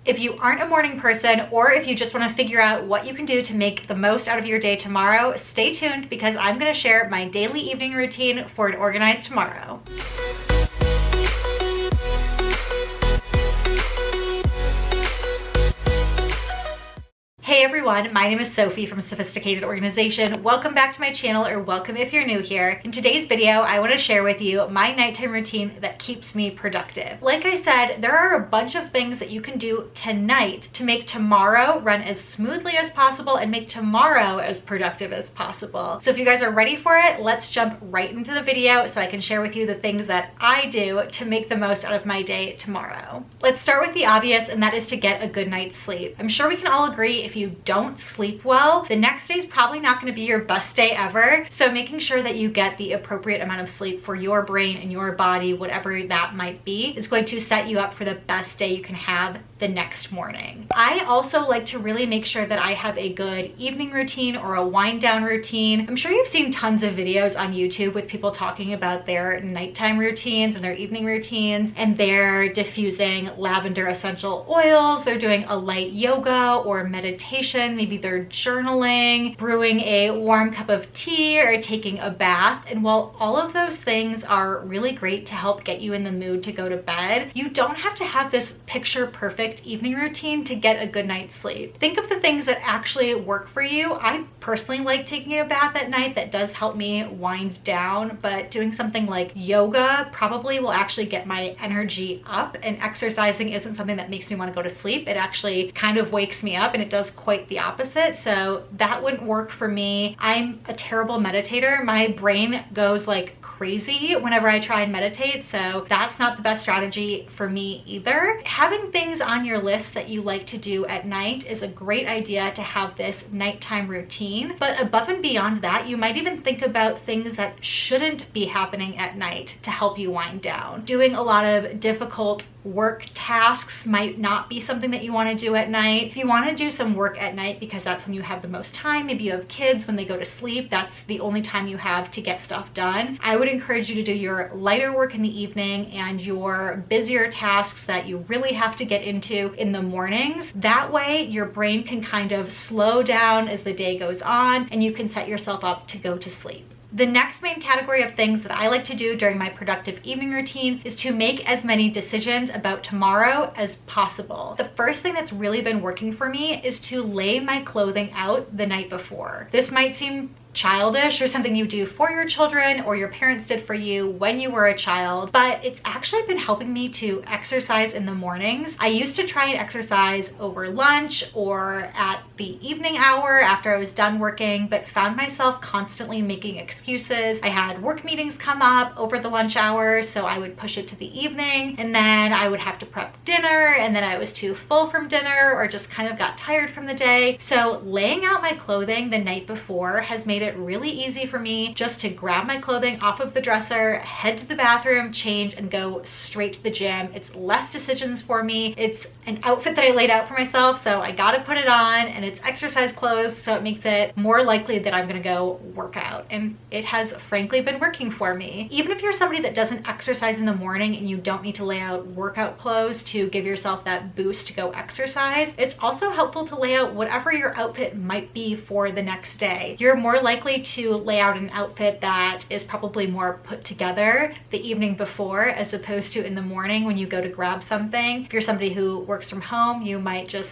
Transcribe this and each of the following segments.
If you aren't a morning person, or if you just want to figure out what you can do to make the most out of your day tomorrow, stay tuned because I'm going to share my daily evening routine for an organized tomorrow. Hey everyone, my name is Sophie from Sophisticated Organization. Welcome back to my channel, or welcome if you're new here. In today's video, I want to share with you my nighttime routine that keeps me productive. Like I said, there are a bunch of things that you can do tonight to make tomorrow run as smoothly as possible and make tomorrow as productive as possible. So if you guys are ready for it, let's jump right into the video so I can share with you the things that I do to make the most out of my day tomorrow. Let's start with the obvious, and that is to get a good night's sleep. I'm sure we can all agree if you don't sleep well, the next day is probably not going to be your best day ever. So making sure that you get the appropriate amount of sleep for your brain and your body, whatever that might be, is going to set you up for the best day you can have the next morning. I also like to really make sure that I have a good evening routine or a wind down routine. I'm sure you've seen tons of videos on YouTube with people talking about their nighttime routines and their evening routines, and they're diffusing lavender essential oils, they're doing a light yoga or meditation, maybe they're journaling, brewing a warm cup of tea, or taking a bath. And while all of those things are really great to help get you in the mood to go to bed, you don't have to have this picture perfect evening routine to get a good night's sleep. Think of the things that actually work for you. I personally like taking a bath at night. That does help me wind down, but doing something like yoga probably will actually get my energy up, and exercising isn't something that makes me want to go to sleep. It actually kind of wakes me up, and it does quite the opposite. So that wouldn't work for me. I'm a terrible meditator. My brain goes like crazy whenever I try and meditate, so that's not the best strategy for me either. Having things on your list that you like to do at night is a great idea to have this nighttime routine, but above and beyond that, you might even think about things that shouldn't be happening at night to help you wind down. Doing a lot of difficult work tasks might not be something that you want to do at night. If you want to do some work at night because that's when you have the most time, maybe you have kids when they go to sleep, that's the only time you have to get stuff done, I would encourage you to do your lighter work in the evening and your busier tasks that you really have to get into in the mornings. That way your brain can kind of slow down as the day goes on, and you can set yourself up to go to sleep. The next main category of things that I like to do during my productive evening routine is to make as many decisions about tomorrow as possible. The first thing that's really been working for me is to lay my clothing out the night before. This might seem childish or something you do for your children or your parents did for you when you were a child, but it's actually been helping me to exercise in the mornings. I used to try and exercise over lunch or at the evening hour after I was done working, but found myself constantly making excuses. I had work meetings come up over the lunch hour, so I would push it to the evening, and then I would have to prep dinner, and then I was too full from dinner or just kind of got tired from the day. So laying out my clothing the night before has made it really easy for me just to grab my clothing off of the dresser, head to the bathroom, change, and go straight to the gym. It's less decisions for me. It's an outfit that I laid out for myself, so I gotta put it on, and it's exercise clothes, so it makes it more likely that I'm gonna go work out, and it has frankly been working for me. Even if you're somebody that doesn't exercise in the morning and you don't need to lay out workout clothes to give yourself that boost to go exercise, it's also helpful to lay out whatever your outfit might be for the next day. You're more likely to lay out an outfit that is probably more put together the evening before as opposed to in the morning when you go to grab something. If you're somebody who works from home, you might just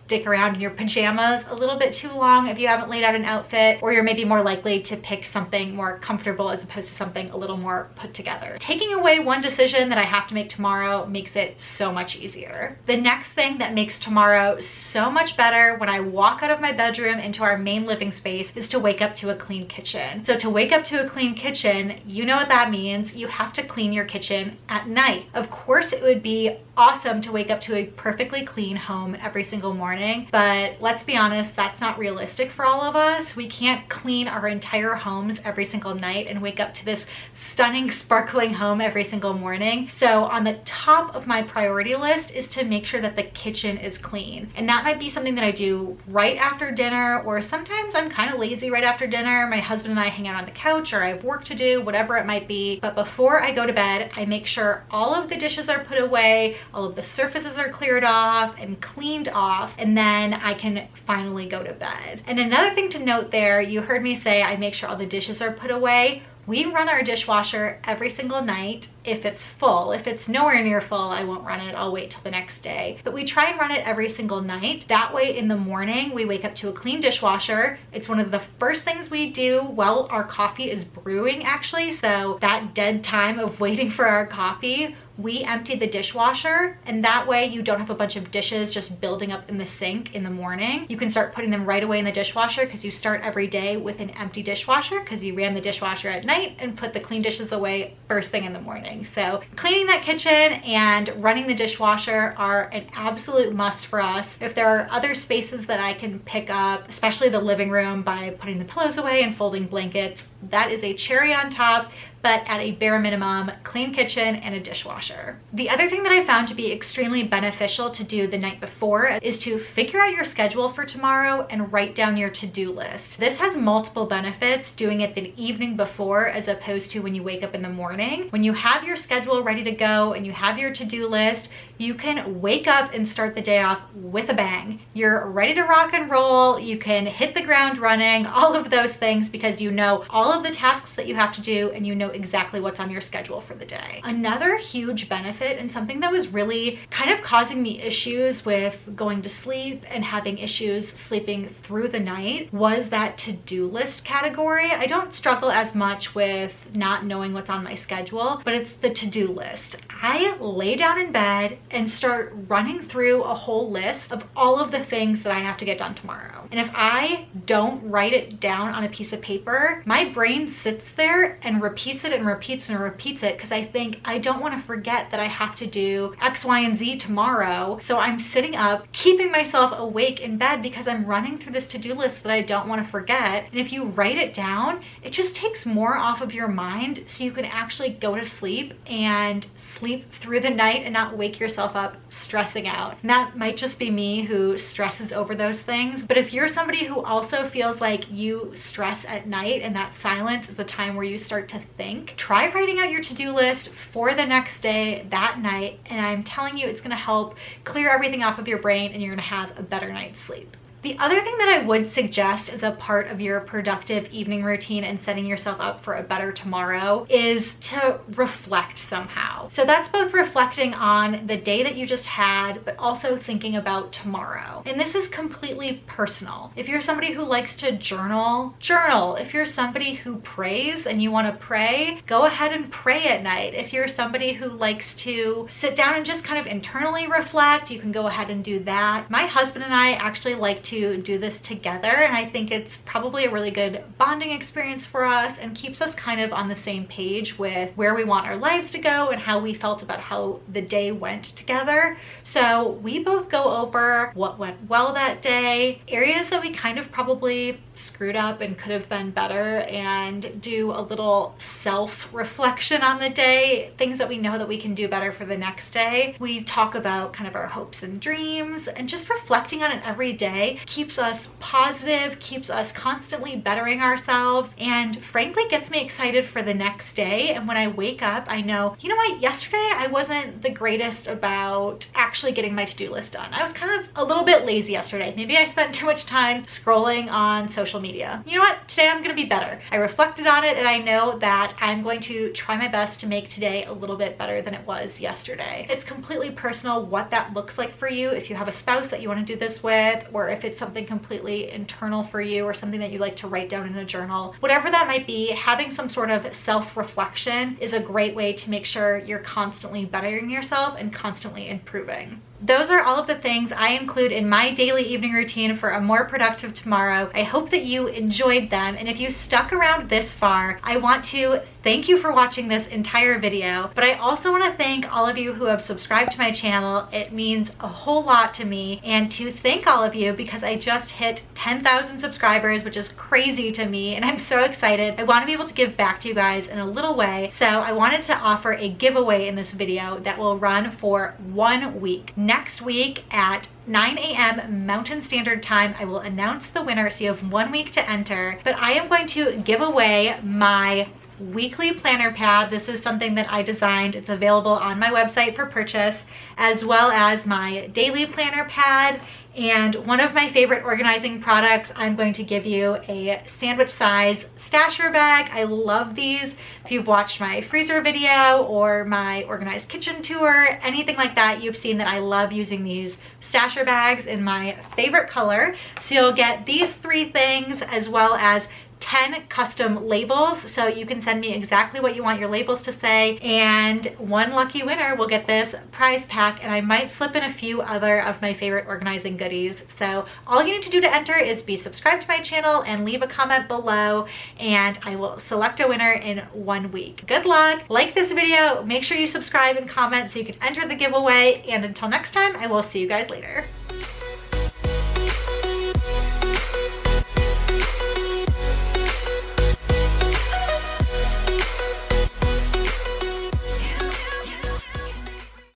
stick around in your pajamas a little bit too long if you haven't laid out an outfit, or you're maybe more likely to pick something more comfortable as opposed to something a little more put together. Taking away one decision that I have to make tomorrow makes it so much easier. The next thing that makes tomorrow so much better when I walk out of my bedroom into our main living space is to wake up to a clean kitchen. So to wake up to a clean kitchen, you know what that means. You have to clean your kitchen at night. Of course, it would be awesome to wake up to a perfectly clean home every single morning, morning. But let's be honest, that's not realistic for all of us. We can't clean our entire homes every single night and wake up to this stunning, sparkling home every single morning. So on the top of my priority list is to make sure that the kitchen is clean. And that might be something that I do right after dinner, or sometimes I'm kind of lazy right after dinner. My husband and I hang out on the couch, or I have work to do, whatever it might be. But before I go to bed, I make sure all of the dishes are put away, all of the surfaces are cleared off and cleaned off, and then I can finally go to bed. And another thing to note there, you heard me say I make sure all the dishes are put away. We run our dishwasher every single night if it's full. If it's nowhere near full, I won't run it. I'll wait till the next day. But we try and run it every single night. That way in the morning, we wake up to a clean dishwasher. It's one of the first things we do while our coffee is brewing, actually. So that dead time of waiting for our coffee, we empty the dishwasher, and that way you don't have a bunch of dishes just building up in the sink in the morning. You can start putting them right away in the dishwasher because you start every day with an empty dishwasher because you ran the dishwasher at night and put the clean dishes away first thing in the morning. So cleaning that kitchen and running the dishwasher are an absolute must for us. If there are other spaces that I can pick up, especially the living room, by putting the pillows away and folding blankets, that is a cherry on top. But at a bare minimum, clean kitchen and a dishwasher. The other thing that I found to be extremely beneficial to do the night before is to figure out your schedule for tomorrow and write down your to-do list. This has multiple benefits doing it the evening before as opposed to when you wake up in the morning. When you have your schedule ready to go and you have your to-do list, you can wake up and start the day off with a bang. You're ready to rock and roll. You can hit the ground running, all of those things, because you know all of the tasks that you have to do and you know exactly what's on your schedule for the day. Another huge benefit, and something that was really kind of causing me issues with going to sleep and having issues sleeping through the night, was that to-do list category. I don't struggle as much with not knowing what's on my schedule, but it's the to-do list. I lay down in bed and start running through a whole list of all of the things that I have to get done tomorrow. And if I don't write it down on a piece of paper, my brain sits there and repeats it and repeats and repeats it because I think I don't want to forget that I have to do X, Y, and Z tomorrow. So I'm sitting up, keeping myself awake in bed because I'm running through this to-do list that I don't want to forget. And if you write it down, it just takes more off of your mind so you can actually go to sleep and sleep through the night and not wake yourself up stressing out. And that might just be me who stresses over those things. But if you're somebody who also feels like you stress at night and that silence is the time where you start to think, try writing out your to-do list for the next day that night. And I'm telling you, it's going to help clear everything off of your brain and you're going to have a better night's sleep. The other thing that I would suggest as a part of your productive evening routine and setting yourself up for a better tomorrow is to reflect somehow. So that's both reflecting on the day that you just had, but also thinking about tomorrow. And this is completely personal. If you're somebody who likes to journal, journal. If you're somebody who prays and you want to pray, go ahead and pray at night. If you're somebody who likes to sit down and just kind of internally reflect, you can go ahead and do that. My husband and I actually like to do this together, and I think it's probably a really good bonding experience for us and keeps us kind of on the same page with where we want our lives to go and how we felt about how the day went together. So we both go over what went well that day, areas that we kind of probably screwed up and could have been better, and do a little self-reflection on the day, things that we know that we can do better for the next day. We talk about kind of our hopes and dreams, and just reflecting on it every day keeps us positive, keeps us constantly bettering ourselves, and frankly gets me excited for the next day. And when I wake up, I know, you know what, yesterday I wasn't the greatest about actually getting my to-do list done. I was kind of a little bit lazy yesterday. Maybe I spent too much time scrolling on social media. You know what, today I'm gonna be better. I reflected on it and I know that I'm going to try my best to make today a little bit better than it was yesterday. It's completely personal what that looks like for you. If you have a spouse that you want to do this with, or if it's something completely internal for you, or something that you like to write down in a journal, whatever that might be, having some sort of self-reflection is a great way to make sure you're constantly bettering yourself and constantly improving. Those are all of the things I include in my daily evening routine for a more productive tomorrow. I hope that you enjoyed them, and if you stuck around this far, I want to thank you for watching this entire video, but I also want to thank all of you who have subscribed to my channel. It means a whole lot to me, and to thank all of you because I just hit 10,000 subscribers, which is crazy to me, and I'm so excited. I want to be able to give back to you guys in a little way, so I wanted to offer a giveaway in this video that will run for 1 week. Next week at 9 a.m. Mountain Standard Time, I will announce the winner, so you have 1 week to enter, but I am going to give away my weekly planner pad. This is something that I designed. It's available on my website for purchase, as well as my daily planner pad. And one of my favorite organizing products, I'm going to give you a sandwich size stasher bag. I love these. If you've watched my freezer video or my organized kitchen tour, anything like that, you've seen that I love using these stasher bags in my favorite color. So you'll get these 3 things as well as 10 custom labels, so you can send me exactly what you want your labels to say, and 1 lucky winner will get this prize pack, and I might slip in a few other of my favorite organizing goodies. So all you need to do to enter is be subscribed to my channel and leave a comment below, and I will select a winner in 1 week. Good luck. Like this video, make sure you subscribe and comment so you can enter the giveaway, and until next time, I will see you guys later.